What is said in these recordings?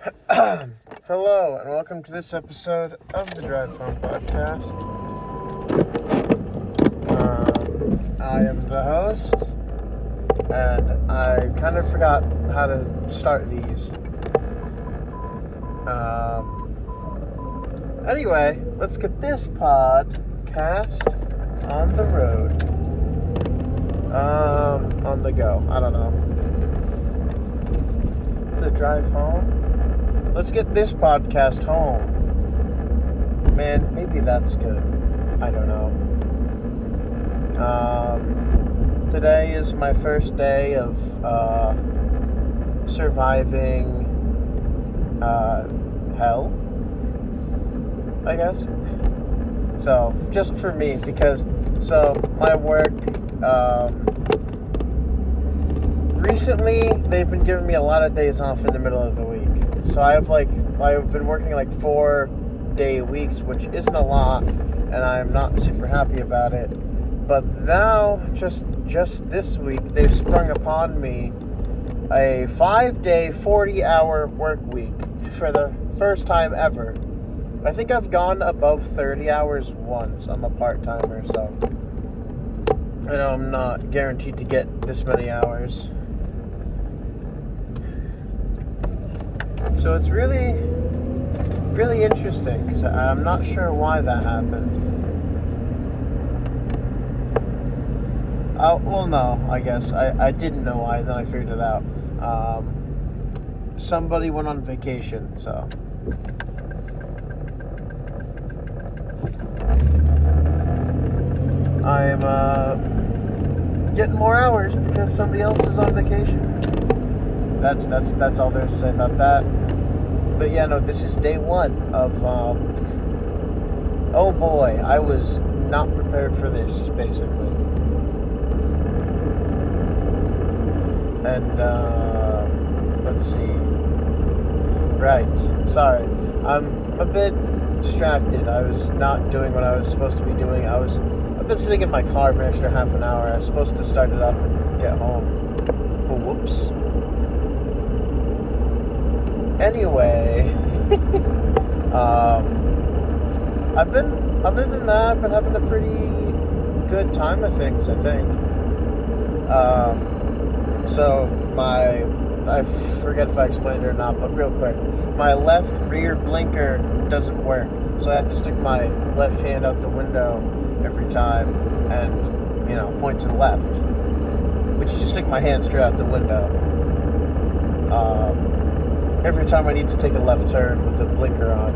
Hello, and welcome to this episode of the Drive Home Podcast. I am the host, and I kind of forgot how to start these. Anyway, let's get this podcast on the road. On the go. I don't know. The drive home. Let's get this podcast home. Man, maybe that's good. I don't know. Today is my first day of surviving hell, I guess. So, just for me, because my work, recently they've been giving me a lot of days off in the middle of the week. So I've been working 4-day weeks, which isn't a lot, and I'm not super happy about it. But now, just this week, they've sprung upon me a 5-day, 40-hour work week for the first time ever. I think I've gone above 30 hours once. I'm a part-timer, so I know I'm not guaranteed to get this many hours. So it's really, really interesting, because I'm not sure why that happened. Well, no, I guess. I didn't know why, then I figured it out. Somebody went on vacation, so. I'm getting more hours because somebody else is on vacation. That's all there's to say about that. But yeah, no, this is day one of, oh boy, I was not prepared for this, basically. And, let's see. Right, sorry. I'm a bit distracted. I was not doing what I was supposed to be doing. I've been sitting in my car for an extra half an hour. I was supposed to start it up and get home. Oh, whoops. Anyway, other than that, I've been having a pretty good time of things, I think. I forget if I explained it or not, but real quick, my left rear blinker doesn't work, so I have to stick my left hand out the window every time and, point to the left, which is just stick my hand straight out the window. Every time I need to take a left turn with a blinker on.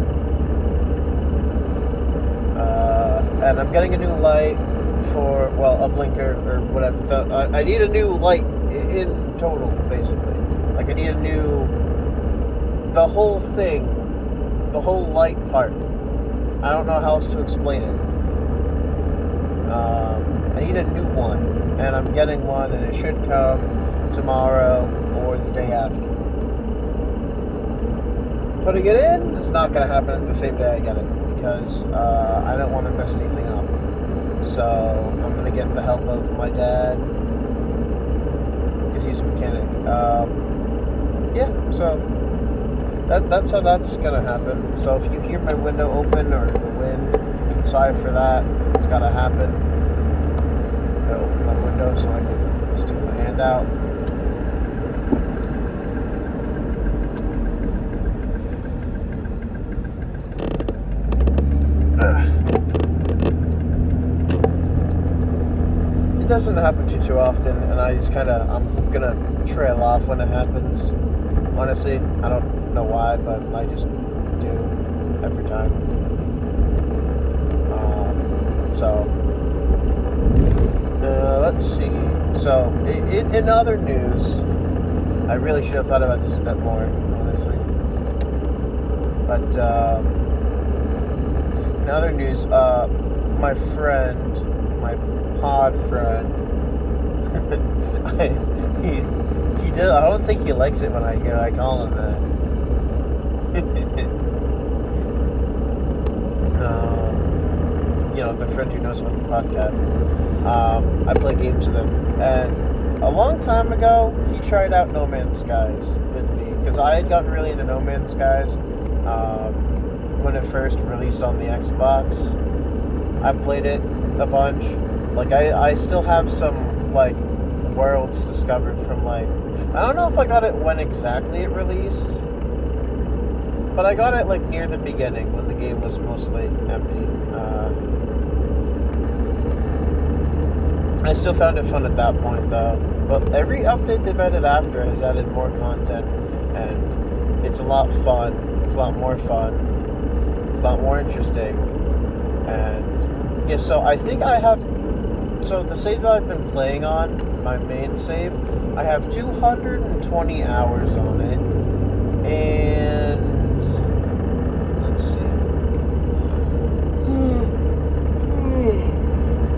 And I'm getting a new light for, a blinker or whatever. I need a new light in total, basically. I need the whole thing, the whole light part. I don't know how else to explain it. I need a new one, and I'm getting one, and it should come tomorrow or the day after. Putting it in is not going to happen the same day I get it, because I don't want to mess anything up. So I'm going to get the help of my dad, because he's a mechanic. So that's how that's going to happen. So if you hear my window open or the wind, sorry for that. It's got to happen. I open my window so I can stick my hand out. It doesn't happen too often, and I'm gonna trail off when it happens. Honestly, I don't know why, but I just do every time. Let's see. So, in other news, I really should have thought about this a bit more, honestly. But in other news, my friend, my pod friend, he did. I don't think he likes it when I call him that. The friend who knows about the podcast. I play games with him, and a long time ago, he tried out No Man's Skies with me because because I had gotten really into No Man's Skies when it first released on the Xbox. I played it a bunch. Like, I still have some, like, worlds discovered from, like, I don't know if I got it when exactly it released, but I got it, like, near the beginning when the game was mostly empty. I still found it fun at that point, though. But every update they've added after has added more content, and it's a lot fun. It's a lot more fun. It's a lot more interesting. And, yeah, so I think I have... So the save that I've been playing on, my main save, I have 220 hours on it. And... let's see.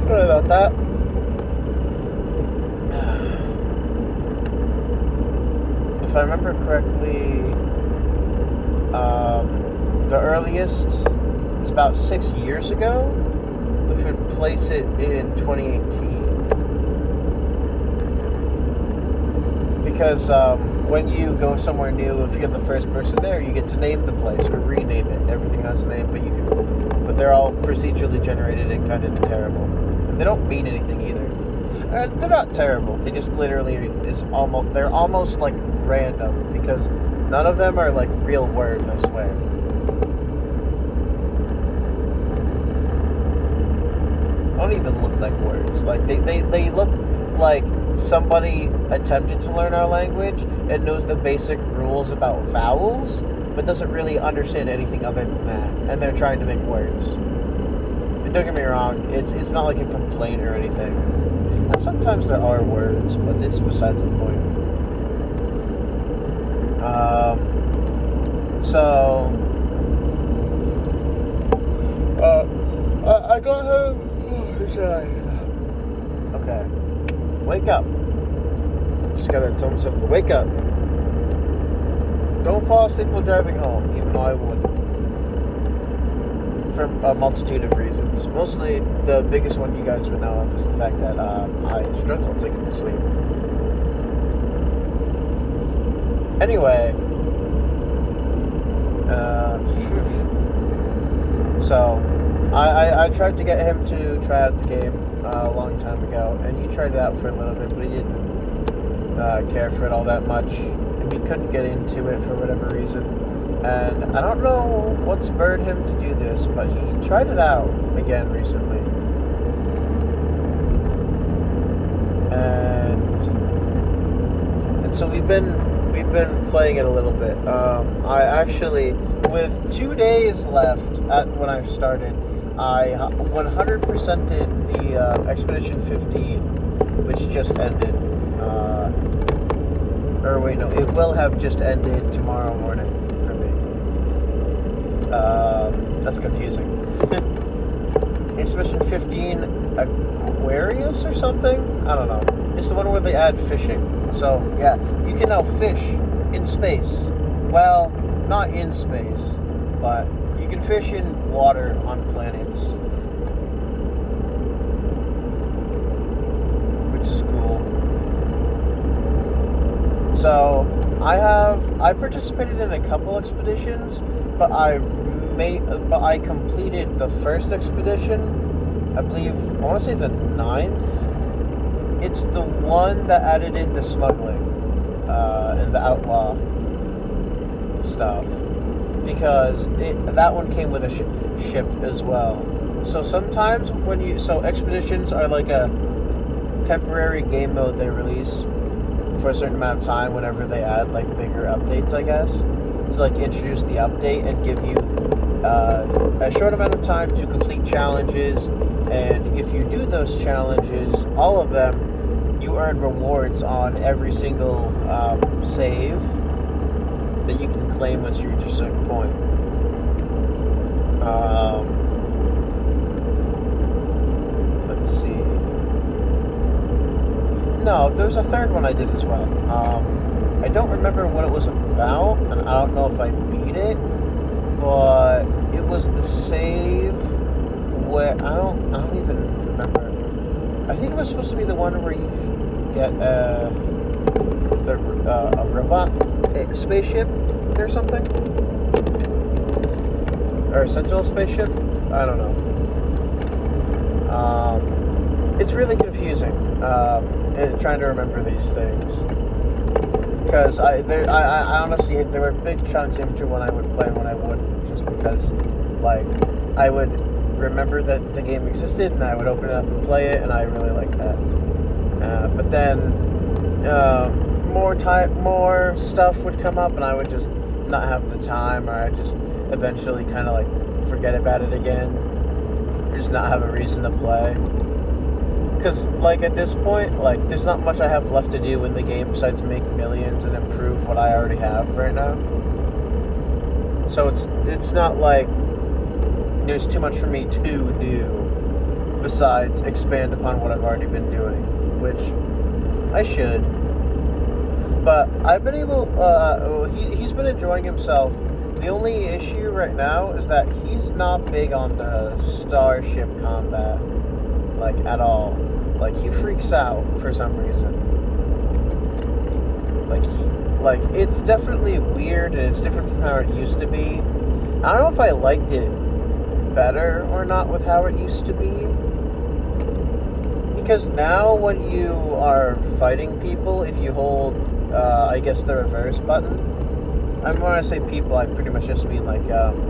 Sorry about that. If I remember correctly, the earliest is about 6 years ago, which would place it in 2018. Because when you go somewhere new, if you're the first person there, you get to name the place or rename it. Everything has a name, but they're all procedurally generated and kind of terrible. And they don't mean anything either. And they're not terrible. They just literally they're almost like random, because none of them are like real words, I swear. Don't even look like words. Like they look like somebody attempted to learn our language and knows the basic rules about vowels, but doesn't really understand anything other than that, and they're trying to make words. And don't get me wrong, it's not like a complaint or anything. And sometimes there are words, but it's besides the point. I got home. Okay. Wake up. Just gotta tell myself to wake up. Don't fall asleep while driving home, even though I wouldn't. For a multitude of reasons. Mostly, the biggest one you guys would know of is the fact that I struggle to get to sleep. Anyway, so I tried to get him to try out the game a long time ago, and he tried it out for a little bit, but he didn't care for it all that much, and he couldn't get into it for whatever reason. And I don't know what spurred him to do this, but he tried it out again recently. And so we've been playing it a little bit. I actually, with 2 days left when I started, I 100%ed the Expedition 15, which just ended. Or wait, no, it will have just ended tomorrow morning. That's confusing. Expedition 15 Aquarius or something? I don't know. It's the one where they add fishing. So, yeah, you can now fish in space. Well, not in space, but you can fish in water on planets. Which is cool. So, I participated in a couple expeditions, but I completed the first expedition, I believe, I want to say the 9th. It's the one that added in the smuggling, and the outlaw stuff, because that one came with a ship as well. So sometimes expeditions are like a temporary game mode they release for a certain amount of time whenever they add like bigger updates, I guess, to like introduce the update and give you a short amount of time to complete challenges. And if you do those challenges, all of them, you earn rewards on every single save that you can claim once you reach a certain point. Let's see. No, there was a third one I did as well. I don't remember what it was about, and I don't know if I beat it, but it was the save where I don't even remember. I think it was supposed to be the one where you can get a robot spaceship or something, or a Sentinel spaceship. I don't know. It's really confusing trying to remember these things, because I honestly, there were big chunks in between when I would play and when I wouldn't, just because like I would remember that the game existed and I would open it up and play it, and I really liked that. But then more stuff would come up and I would just not have the time, or I'd just eventually kind of like forget about it again, or just not have a reason to play. Because like at this point, like there's not much I have left to do in the game besides make millions and improve what I already have right now. So it's not like there's too much for me to do besides expand upon what I've already been doing, which I should. But I've been able, he's been enjoying himself. The only issue right now is that he's not big on the starship combat, like at all. Like he freaks out for some reason. Like it's definitely weird and it's different from how it used to be. I don't know if I liked it better or not with how it used to be. Because now when you are fighting people, if you hold, I guess the reverse button, when I say people, I pretty much just mean like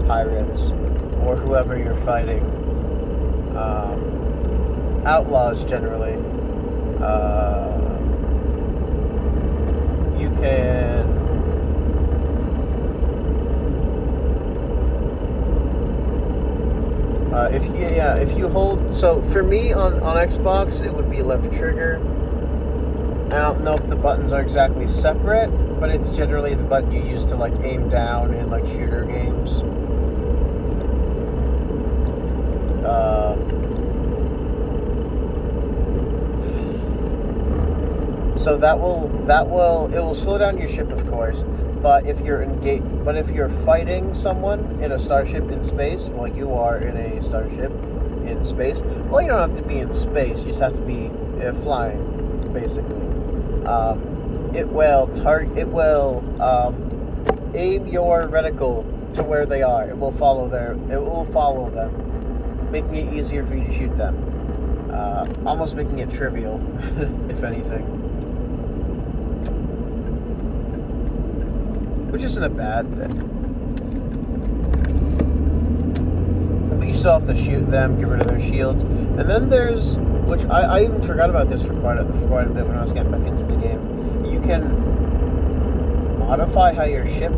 pirates or whoever you're fighting. Outlaws generally. You can if you hold, so for me on Xbox it would be left trigger. I don't know if the buttons are exactly separate, but it's generally the button you use to like aim down in like shooter games. So it will slow down your ship, of course. But if you're fighting someone in a starship in space, well, you are in a starship in space. Well, you don't have to be in space; you just have to be flying, basically. It will aim your reticle to where they are. It will follow them, making it easier for you to shoot them. Almost making it trivial, if anything. Which isn't a bad thing. But you still have to shoot them, get rid of their shields. And then there's, which I even forgot about this for quite a bit when I was getting back into the game. You can modify how your ship,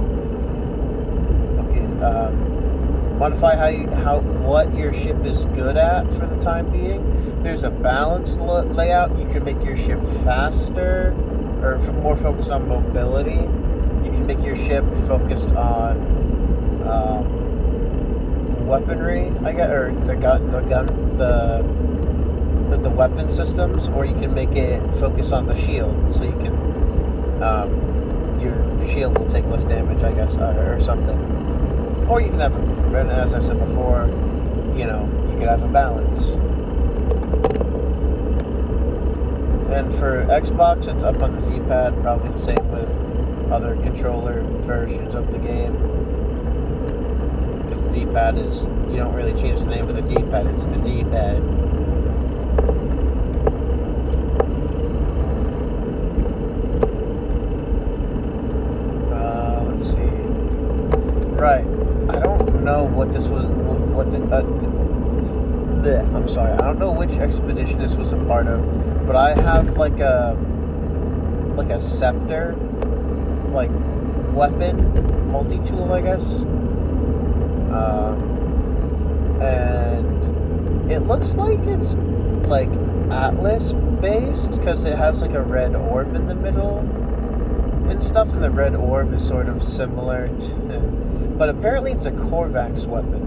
what your ship is good at for the time being. There's a balanced layout. You can make your ship faster or more focused on mobility. You can make your ship focused on weaponry, I guess, or the weapon systems, or you can make it focus on the shield, so you can your shield will take less damage, I guess, or something. Or you can have, as I said before, you could have a balance. And for Xbox, it's up on the D-pad, probably the same with other controller versions of the game, because the D-pad is, you don't really change the name of the D-pad, it's the D-pad. Let's see. Right, I don't know what this was, I'm sorry, I don't know which expedition this was a part of, but I have like a scepter, like weapon multi-tool, I guess, and it looks like it's like Atlas based, because it has like a red orb in the middle and stuff, and the red orb is sort of similar to, but apparently it's a Korvax weapon.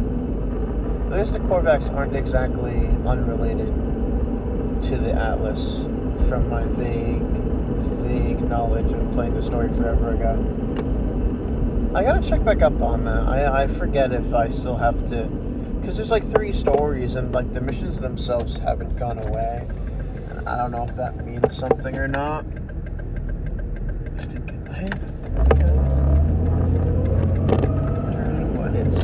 I guess the Korvax aren't exactly unrelated to the Atlas from my vague knowledge of playing the story forever ago. I gotta check back up on that. I forget if I still have to, because there's like 3 stories and like the missions themselves haven't gone away. And I don't know if that means something or not. sticking my head. Turning what it's.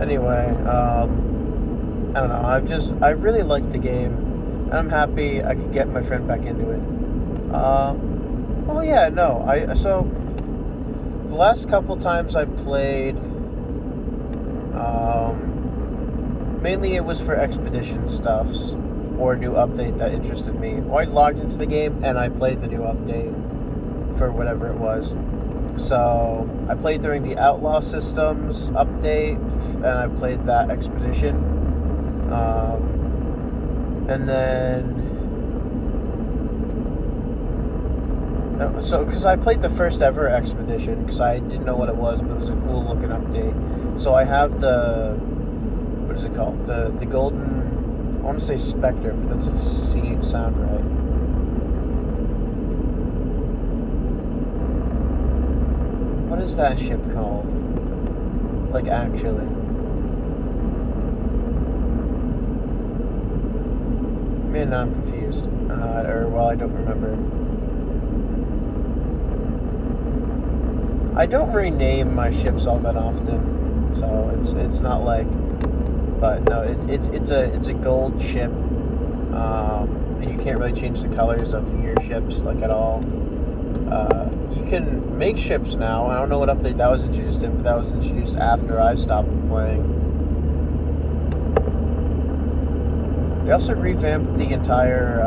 Anyway, I don't know. I really like the game, and I'm happy I could get my friend back into it. Oh yeah, no. So the last couple times I played, mainly it was for expedition stuffs or a new update that interested me. Or I logged into the game and I played the new update for whatever it was. So I played during the Outlaw Systems update, and I played that expedition. And then, so because I played the first ever expedition, because I didn't know what it was, but it was a cool looking update. So I have the, what is it called? The golden, I want to say Spectre, but that doesn't sound right. What is that ship called? Like, actually. Man, now I'm confused. I don't remember. I don't rename my ships all that often, so it's not like. But no, it's a gold ship, and you can't really change the colors of your ships like at all. You can make ships now. I don't know what update that was introduced in, but that was introduced after I stopped playing. They also revamped the entire,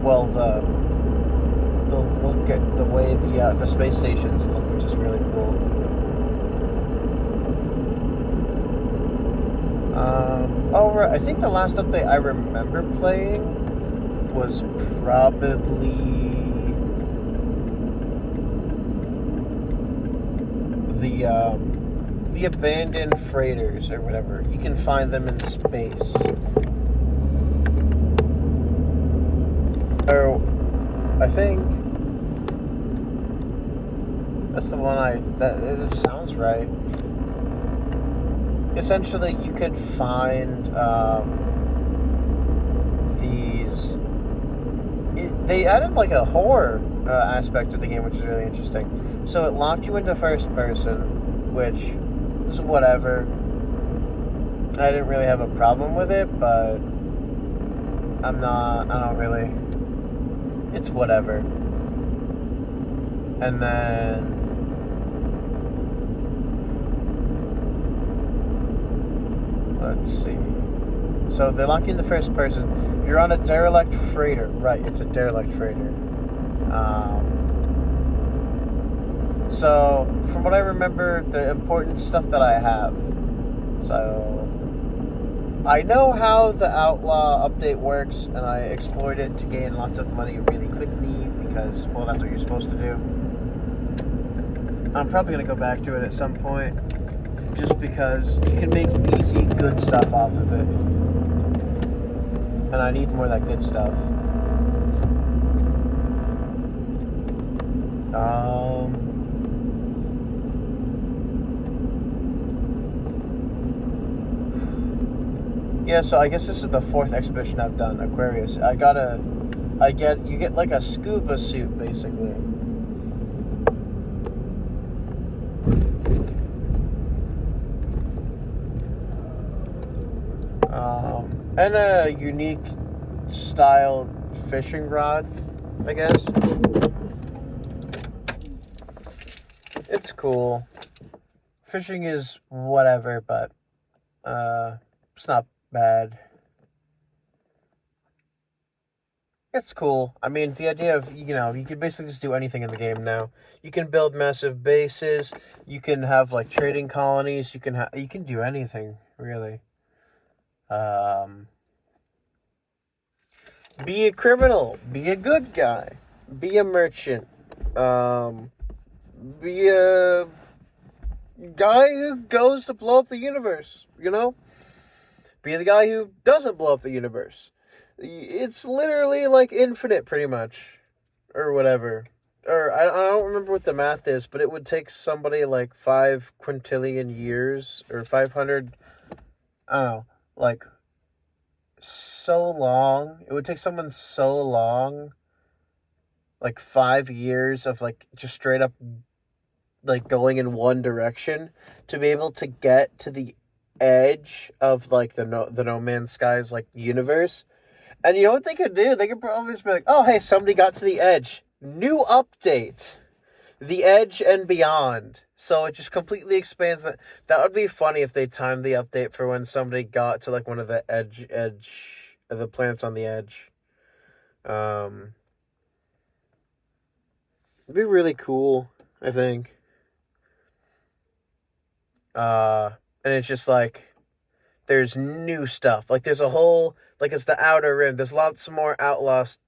the look at the way the space stations look, which is really cool. I think the last update I remember playing was probably the abandoned freighters or whatever. You can find them in space. Or I think that's the one that sounds right. Essentially, you could find these. They added like a horror aspect to the game, which is really interesting. So it locked you into first person, which is whatever. I didn't really have a problem with it, but I don't really. It's whatever. And then let's see. So they lock you in the first person. You're on a derelict freighter. Right, it's a derelict freighter. So, from what I remember, the important stuff that I have. So, I know how the Outlaw update works, and I explored it to gain lots of money really quickly because, well, that's what you're supposed to do. I'm probably going to go back to it at some point, just because you can make easy, good stuff off of it. And I need more of that good stuff. Yeah, so I guess this is the fourth expedition I've done, Aquarius. You get like a scuba suit, basically. And a unique style fishing rod, I guess. It's cool. Fishing is whatever, but it's not bad. It's cool. I mean, the idea of, you can basically just do anything in the game now. You can build massive bases. You can have like trading colonies. You can do anything, really. Be a criminal. Be a good guy. Be a merchant. Be a guy who goes to blow up the universe, Be the guy who doesn't blow up the universe. It's literally like infinite, pretty much. Or whatever. Or I don't remember what the math is, but it would take somebody like 5 quintillion years, or 500, I don't know, like so long. It would take someone so long, like 5 years of like just straight up like going in one direction to be able to get to the edge of like the No Man's Skies like universe. And you know what they could do? They could probably just be like, "Oh, hey, somebody got to the edge. New update. The Edge and Beyond." So it just completely expands that. That would be funny if they timed the update for when somebody got to like one of the edge the planets on the edge. It'd be really cool, I think. And it's just like there's new stuff. Like there's a whole like it's the Outer Rim. There's lots more outlost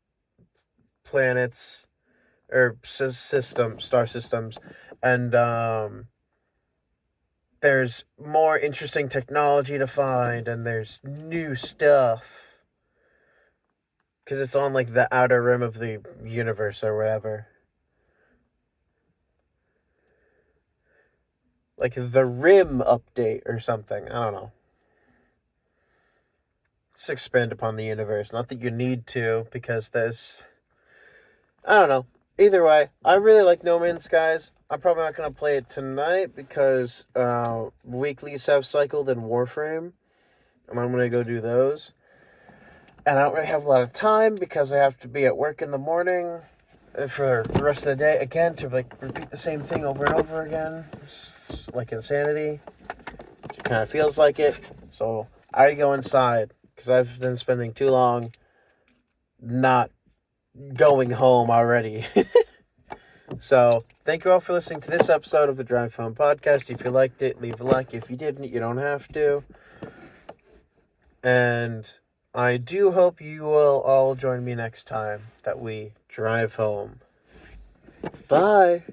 planets or star systems, and there's more interesting technology to find, and there's new stuff because it's on like the outer rim of the universe or whatever. Like the Rim update or something. I don't know. Just expand upon the universe. Not that you need to, because there's. I don't know. Either way, I really like No Man's Skies. I'm probably not going to play it tonight because weeklies have cycled in Warframe. And I'm going to go do those. And I don't really have a lot of time because I have to be at work in the morning for the rest of the day. Again, to like repeat the same thing over and over again. It's like insanity. It kind of feels like it. So I go inside because I've been spending too long not going home already. So thank you all for listening to this episode of the Drive Home Podcast. If you liked it, leave a like. If you didn't, you don't have to. And I do hope you will all join me next time that we drive home. Bye.